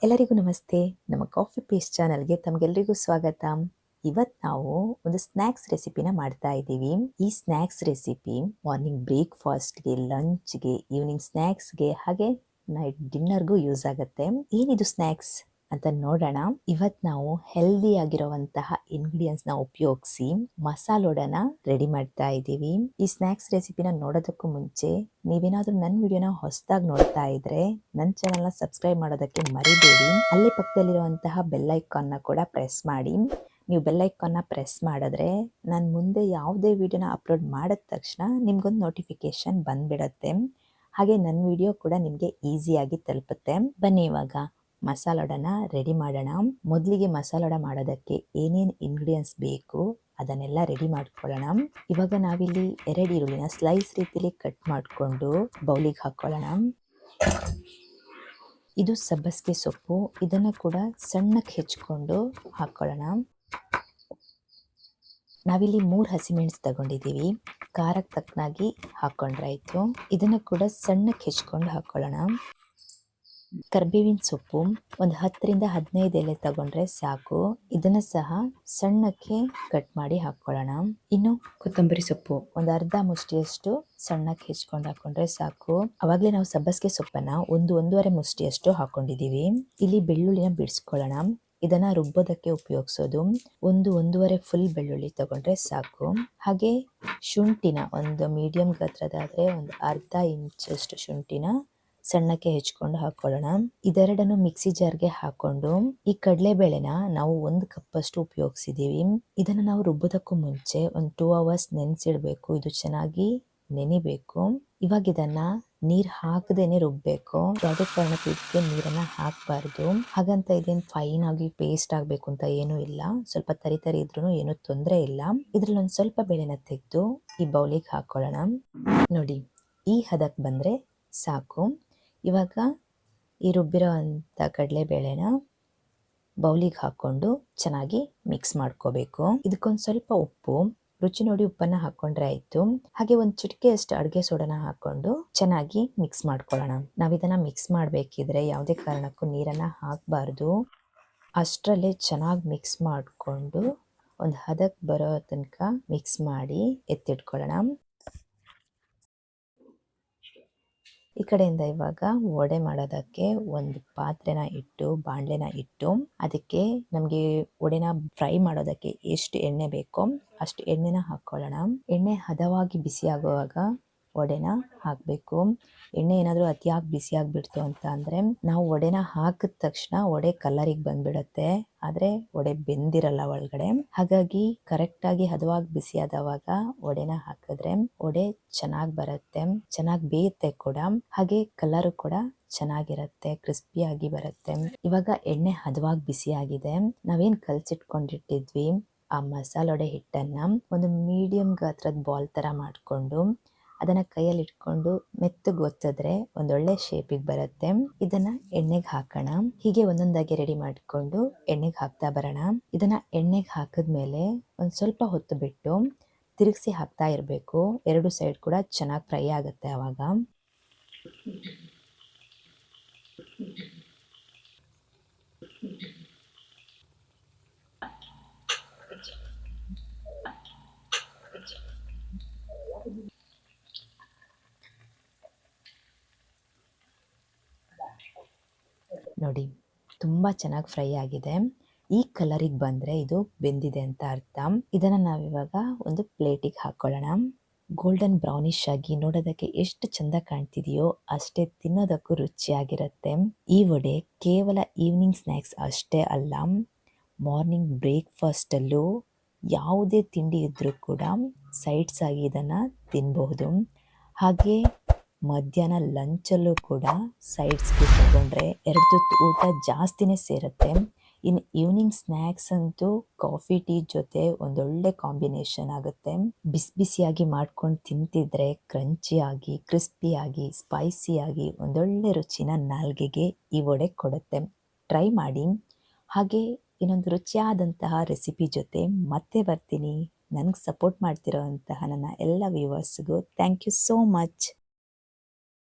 ಎಲ್ಲರಿಗೂ ನಮಸ್ತೆ. ನಮ್ಮ ಕಾಫಿ ಪೇಸ್ಟ್ ಚಾನಲ್ಗೆ ತಮಗೆಲ್ಲರಿಗೂ ಸ್ವಾಗತ. ಇವತ್ತು ನಾವು ಒಂದು ಸ್ನ್ಯಾಕ್ಸ್ ರೆಸಿಪಿನ ಮಾಡ್ತಾ ಇದ್ದೀವಿ. ಈ ಸ್ನ್ಯಾಕ್ಸ್ ರೆಸಿಪಿ ಮಾರ್ನಿಂಗ್ ಬ್ರೇಕ್ಫಾಸ್ಟ್ಗೆ, ಲಂಚ್ಗೆ, ಈವ್ನಿಂಗ್ ಸ್ನ್ಯಾಕ್ಸ್ಗೆ ಹಾಗೆ ನೈಟ್ ಡಿನ್ನರ್ಗೂ ಯೂಸ್ ಆಗುತ್ತೆ. ಏನಿದು ಸ್ನ್ಯಾಕ್ಸ್ ಅಂತ ನೋಡೋಣ. ಇವತ್ತು ನಾವು ಹೆಲ್ದಿ ಆಗಿರುವಂತಹ ಇಂಗ್ರೀಡಿಯೆಂಟ್ಸ್ ನ ಉಪಯೋಗಿಸಿ ಮಸಾಲೋಡನ ರೆಡಿ ಮಾಡ್ತಾ ಇದ್ದೀವಿ. ಈ ಸ್ನ್ಯಾಕ್ಸ್ ರೆಸಿಪಿನ ನೋಡೋದಕ್ಕೂ ಮುಂಚೆ ನೀವೇನಾದ್ರೂ ನನ್ನ ವಿಡಿಯೋನ ಹೊಸದಾಗಿ ನೋಡ್ತಾ ಇದ್ರೆ ನನ್ನ ಚಾನಲ್ನ ಸಬ್ಸ್ಕ್ರೈಬ್ ಮಾಡೋದಕ್ಕೆ ಮರಿಬೇಡಿ. ಅಲ್ಲೇ ಪಕ್ಕದಲ್ಲಿರುವಂತಹ ಬೆಲ್ ಐಕಾನ್ನ ಕೂಡ ಪ್ರೆಸ್ ಮಾಡಿ. ನೀವು ಬೆಲ್ ಐಕಾನ್ನ ಪ್ರೆಸ್ ಮಾಡಿದ್ರೆ ನಾನು ಮುಂದೆ ಯಾವುದೇ ವಿಡಿಯೋನ ಅಪ್ಲೋಡ್ ಮಾಡಿದ ತಕ್ಷಣ ನಿಮ್ಗೊಂದು ನೋಟಿಫಿಕೇಶನ್ ಬಂದ್ಬಿಡತ್ತೆ. ಹಾಗೆ ನನ್ನ ವಿಡಿಯೋ ಕೂಡ ನಿಮಗೆ ಈಸಿಯಾಗಿ ತಲುಪುತ್ತೆ. ಬನ್ನಿ ಇವಾಗ ಮಸಾಲೋಡನ ರೆಡಿ ಮಾಡೋಣ. ಮೊದಲಿಗೆ ಮಸಾಲೋಡ ಮಾಡೋದಕ್ಕೆ ಏನೇನು ಇಂಗ್ರೀಡಿಯೆಂಟ್ಸ್ ಬೇಕು ಅದನ್ನೆಲ್ಲ ರೆಡಿ ಮಾಡ್ಕೊಳ್ಳೋಣ. ಇವಾಗ ನಾವಿಲ್ಲಿ 2 ಈರುಳ್ಳಿನ ಸ್ಲೈಸ್ ರೀತಿಯಲ್ಲಿ ಕಟ್ ಮಾಡಿಕೊಂಡು ಬೌಲಿಗೆ ಹಾಕೊಳ್ಳೋಣ. ಇದು ಸಬ್ಬಸಿಗೆ ಸೊಪ್ಪು, ಇದನ್ನು ಕೂಡ ಸಣ್ಣಕ್ಕೆ ಹೆಚ್ಚಿಕೊಂಡು ಹಾಕೊಳ್ಳೋಣ. ನಾವಿಲ್ಲಿ 3 ಹಸಿಮೆಣಸು ತಗೊಂಡಿದ್ದೀವಿ, ಖಾರಕ್ಕೆ ತಕ್ಕನಾಗಿ ಹಾಕೊಂಡ್ರಾಯ್ತು. ಇದನ್ನು ಕೂಡ ಸಣ್ಣಕ್ಕೆ ಹೆಚ್ಚಿಕೊಂಡು ಹಾಕೊಳ್ಳೋಣ. ಕರ್ಬೇವಿನ ಸೊಪ್ಪು ಒಂದು 10ರಿಂದ 15 ಎಲೆ ತಗೊಂಡ್ರೆ ಸಾಕು. ಇದನ್ನ ಸಹ ಸಣ್ಣಕ್ಕೆ ಕಟ್ ಮಾಡಿ ಹಾಕೊಳ್ಳೋಣ. ಇನ್ನು ಕೊತ್ತಂಬರಿ ಸೊಪ್ಪು ಒಂದು ಅರ್ಧ ಮುಷ್ಟಿಯಷ್ಟು ಸಣ್ಣಕ್ಕೆ ಹೆಚ್ಚಿಕೊಂಡು ಹಾಕೊಂಡ್ರೆ ಸಾಕು. ಅವಾಗಲೇ ನಾವು ಸಬ್ಬಸಿಗೆ ಸೊಪ್ಪನ್ನ 1-1.5 ಮುಷ್ಟಿಯಷ್ಟು ಹಾಕೊಂಡಿದ್ದೀವಿ. ಇಲ್ಲಿ ಬೆಳ್ಳುಳ್ಳಿನ ಬಿಡಿಸ್ಕೊಳ್ಳೋಣ. ಇದನ್ನ ರುಬ್ಬೋದಕ್ಕೆ ಉಪಯೋಗಿಸೋದು. 1-1.5 ಫುಲ್ ಬೆಳ್ಳುಳ್ಳಿ ತಗೊಂಡ್ರೆ ಸಾಕು. ಹಾಗೆ ಶುಂಠಿನ ಒಂದು ಮೀಡಿಯಂ ಗಾತ್ರದಾದ್ರೆ ಒಂದು ಅರ್ಧ ಇಂಚಷ್ಟು ಶುಂಠಿನ ಸಣ್ಣಕ್ಕೆ ಹೆಚ್ಕೊಂಡು ಹಾಕೊಳ್ಳೋಣ. ಇದೆರಡನ್ನು ಮಿಕ್ಸಿ ಜಾರ್ಗೆ ಹಾಕೊಂಡು ಈ ಕಡಲೆಬೇಳೆನ ನಾವು 1 ಕಪ್ಪಷ್ಟು ಉಪಯೋಗಿಸಿದೀವಿ. ಇದನ್ನ ನಾವು ರುಬ್ಬೋದಕ್ಕೂ ಮುಂಚೆ ಒಂದು 2 ಅವರ್ಸ್ ನೆನೆಸಿಡ್ಬೇಕು. ಇದು ಚೆನ್ನಾಗಿ ನೆನಿಬೇಕು. ಇವಾಗ ಇದನ್ನ ನೀರ್ ಹಾಕದೇನೆ ರುಬ್ಬೇಕು. ಯಾವುದೇ ಕಾರಣಕ್ಕೂ ಇದಕ್ಕೆ ನೀರನ್ನ ಹಾಕಬಾರ್ದು. ಹಾಗಂತ ಇದೇನು ಫೈನ್ ಆಗಿ ಪೇಸ್ಟ್ ಆಗ್ಬೇಕು ಅಂತ ಏನೂ ಇಲ್ಲ. ಸ್ವಲ್ಪ ತರಿ ಇದ್ರೂ ಏನೂ ತೊಂದರೆ ಇಲ್ಲ. ಇದ್ರಲ್ಲಿ ಒಂದು ಸ್ವಲ್ಪ ಬೇಳೆನ ತೆಗೆದು ಈ ಬೌಲಿಗೆ ಹಾಕೊಳ್ಳೋಣ. ನೋಡಿ, ಈ ಹದಕ್ಕೆ ಬಂದ್ರೆ ಸಾಕು. ಇವಾಗ ಈ ರುಬ್ಬಿರೋ ಅಂಥ ಕಡಲೆಬೇಳೆನ ಬೌಲಿಗೆ ಹಾಕ್ಕೊಂಡು ಚೆನ್ನಾಗಿ ಮಿಕ್ಸ್ ಮಾಡ್ಕೋಬೇಕು. ಇದಕ್ಕೊಂದು ಸ್ವಲ್ಪ ಉಪ್ಪು, ರುಚಿ ನೋಡಿ ಉಪ್ಪನ್ನು ಹಾಕ್ಕೊಂಡ್ರೆ ಆಯಿತು. ಹಾಗೆ ಒಂದು ಚಿಟಿಕೆಯಷ್ಟು ಅಡುಗೆ ಸೋಡಾನ ಹಾಕ್ಕೊಂಡು ಚೆನ್ನಾಗಿ ಮಿಕ್ಸ್ ಮಾಡ್ಕೊಳ್ಳೋಣ. ನಾವು ಇದನ್ನು ಮಿಕ್ಸ್ ಮಾಡಬೇಕಿದ್ರೆ ಯಾವುದೇ ಕಾರಣಕ್ಕೂ ನೀರನ್ನು ಹಾಕಬಾರ್ದು. ಅಷ್ಟರಲ್ಲೇ ಚೆನ್ನಾಗಿ ಮಿಕ್ಸ್ ಮಾಡಿಕೊಂಡು ಒಂದು ಹದಕ್ಕೆ ಬರೋ ತನಕ ಮಿಕ್ಸ್ ಮಾಡಿ ಎತ್ತಿಟ್ಕೊಳ್ಳೋಣ. ಈ ಕಡೆಯಿಂದ ಇವಾಗ ವಡೆ ಮಾಡೋದಕ್ಕೆ ಒಂದು ಪಾತ್ರೆನ ಇಟ್ಟು, ಬಾಣಲೆನ ಇಟ್ಟು, ಅದಕ್ಕೆ ನಮಗೆ ವಡೆನ ಫ್ರೈ ಮಾಡೋದಕ್ಕೆ ಎಷ್ಟು ಎಣ್ಣೆ ಬೇಕೋ ಅಷ್ಟು ಎಣ್ಣೆನ ಹಾಕ್ಕೊಳ್ಳೋಣ. ಎಣ್ಣೆ ಹದವಾಗಿ ಬಿಸಿ ಆಗುವಾಗ ವಡೆನ ಹಾಕಬೇಕು. ಎಣ್ಣೆ ಏನಾದರೂ ಅತಿಯಾಗಿ ಬಿಸಿ ಆಗಿಬಿಡ್ತು ಅಂತ ಅಂದರೆ ನಾವು ವಡೆನ ಹಾಕಿದ ತಕ್ಷಣ ವಡೆ ಕಲರಿಗೆ ಬಂದ್ಬಿಡುತ್ತೆ, ಆದರೆ ವಡೆ ಬೆಂದಿರಲ್ಲ ಒಳಗಡೆ. ಹಾಗಾಗಿ ಕರೆಕ್ಟಾಗಿ ಹದವಾಗಿ ಬಿಸಿ ಆದವಾಗ ವಡೆನ ಹಾಕಿದ್ರೆ ವಡೆ ಚೆನ್ನಾಗಿ ಬರುತ್ತೆ, ಚೆನ್ನಾಗಿ ಬೇಯುತ್ತೆ ಕೂಡ. ಹಾಗೆ ಕಲರು ಕೂಡ ಚೆನ್ನಾಗಿರುತ್ತೆ, ಕ್ರಿಸ್ಪಿಯಾಗಿ ಬರುತ್ತೆ. ಇವಾಗ ಎಣ್ಣೆ ಹದವಾಗಿ ಬಿಸಿ ಆಗಿದೆ. ನಾವೇನು ಕಲಸಿಟ್ಕೊಂಡಿಟ್ಟಿದ್ವಿ ಆ ಮಸಾಲೊಡೆ ಹಿಟ್ಟನ್ನ ಒಂದು ಮೀಡಿಯಂ ಗಾತ್ರದ ಬಾಲ್ ಥರ ಮಾಡಿಕೊಂಡು ಅದನ್ನ ಕೈಯಲ್ಲಿ ಇಟ್ಕೊಂಡು ಮೆತ್ತಗೆ ಒತ್ತಿದ್ರೆ ಒಂದೊಳ್ಳೆ ಶೇಪಿಗೆ ಬರುತ್ತೆ. ಇದನ್ನ ಎಣ್ಣೆಗೆ ಹಾಕೋಣ. ಹೀಗೆ ಒಂದೊಂದಾಗಿ ರೆಡಿ ಮಾಡಿಕೊಂಡು ಎಣ್ಣೆಗೆ ಹಾಕ್ತಾ ಬರೋಣ. ಇದನ್ನ ಎಣ್ಣೆಗೆ ಹಾಕಿದ್ಮೇಲೆ ಒಂದು ಸ್ವಲ್ಪ ಹೊತ್ತು ಬಿಟ್ಟು ತಿರುಗಿಸಿ ಹಾಕ್ತಾ ಇರಬೇಕು. 2 ಸೈಡ್ ಕೂಡ ಚೆನ್ನಾಗಿ ಫ್ರೈ ಆಗುತ್ತೆ ಆವಾಗ. ನೋಡಿ, ತುಂಬ ಚೆನ್ನಾಗಿ ಫ್ರೈ ಆಗಿದೆ. ಈ ಕಲರಿಗೆ ಬಂದರೆ ಇದು ಬೆಂದಿದೆ ಅಂತ ಅರ್ಥ. ಇದನ್ನು ನಾವಿವಾಗ ಒಂದು ಪ್ಲೇಟಿಗೆ ಹಾಕ್ಕೊಳ್ಳೋಣ. ಗೋಲ್ಡನ್ ಬ್ರೌನಿಶ್ ಆಗಿ ನೋಡೋದಕ್ಕೆ ಎಷ್ಟು ಚಂದ ಕಾಣ್ತಿದೆಯೋ ಅಷ್ಟೇ ತಿನ್ನೋದಕ್ಕೂ ರುಚಿಯಾಗಿರುತ್ತೆ. ಈ ವಡೆ ಕೇವಲ ಈವ್ನಿಂಗ್ ಸ್ನ್ಯಾಕ್ಸ್ ಅಷ್ಟೇ ಅಲ್ಲ, ಮಾರ್ನಿಂಗ್ ಬ್ರೇಕ್ಫಾಸ್ಟಲ್ಲೂ ಯಾವುದೇ ತಿಂಡಿ ಇದ್ದರೂ ಕೂಡ ಸೈಡ್ಸ್ ಆಗಿ ಇದನ್ನು ತಿನ್ನಬಹುದು. ಹಾಗೆ ಮಧ್ಯಾಹ್ನ ಲಂಚಲ್ಲೂ ಕೂಡ ಸೈಡ್ಸ್ಗೆ ತಗೊಂಡ್ರೆ 2 ತುತ್ತು ಊಟ ಜಾಸ್ತಿನೇ ಸೇರುತ್ತೆ. ಇನ್ನು ಈವ್ನಿಂಗ್ ಸ್ನ್ಯಾಕ್ಸ್ ಅಂತೂ ಕಾಫಿ ಟೀ ಜೊತೆ ಒಂದೊಳ್ಳೆ ಕಾಂಬಿನೇಷನ್ ಆಗುತ್ತೆ. ಬಿಸಿ ಬಿಸಿಯಾಗಿ ಮಾಡ್ಕೊಂಡು ತಿಂತಿದ್ರೆ ಕ್ರಂಚಿಯಾಗಿ, ಕ್ರಿಸ್ಪಿಯಾಗಿ, ಸ್ಪೈಸಿಯಾಗಿ ಒಂದೊಳ್ಳೆ ರುಚಿನ ನಾಲ್ಗೆಗೆ ಈ ವಡೆ ಕೊಡುತ್ತೆ. ಟ್ರೈ ಮಾಡಿ. ಹಾಗೆ ಇನ್ನೊಂದು ರುಚಿಯಾದಂತಹ ರೆಸಿಪಿ ಜೊತೆ ಮತ್ತೆ ಬರ್ತೀನಿ. ನನಗೆ ಸಪೋರ್ಟ್ ಮಾಡ್ತಿರೋ ಅಂತಹ ನನ್ನ ಎಲ್ಲ ವ್ಯೂವರ್ಸ್ಗೂ ಥ್ಯಾಂಕ್ ಯು ಸೋ ಮಚ್.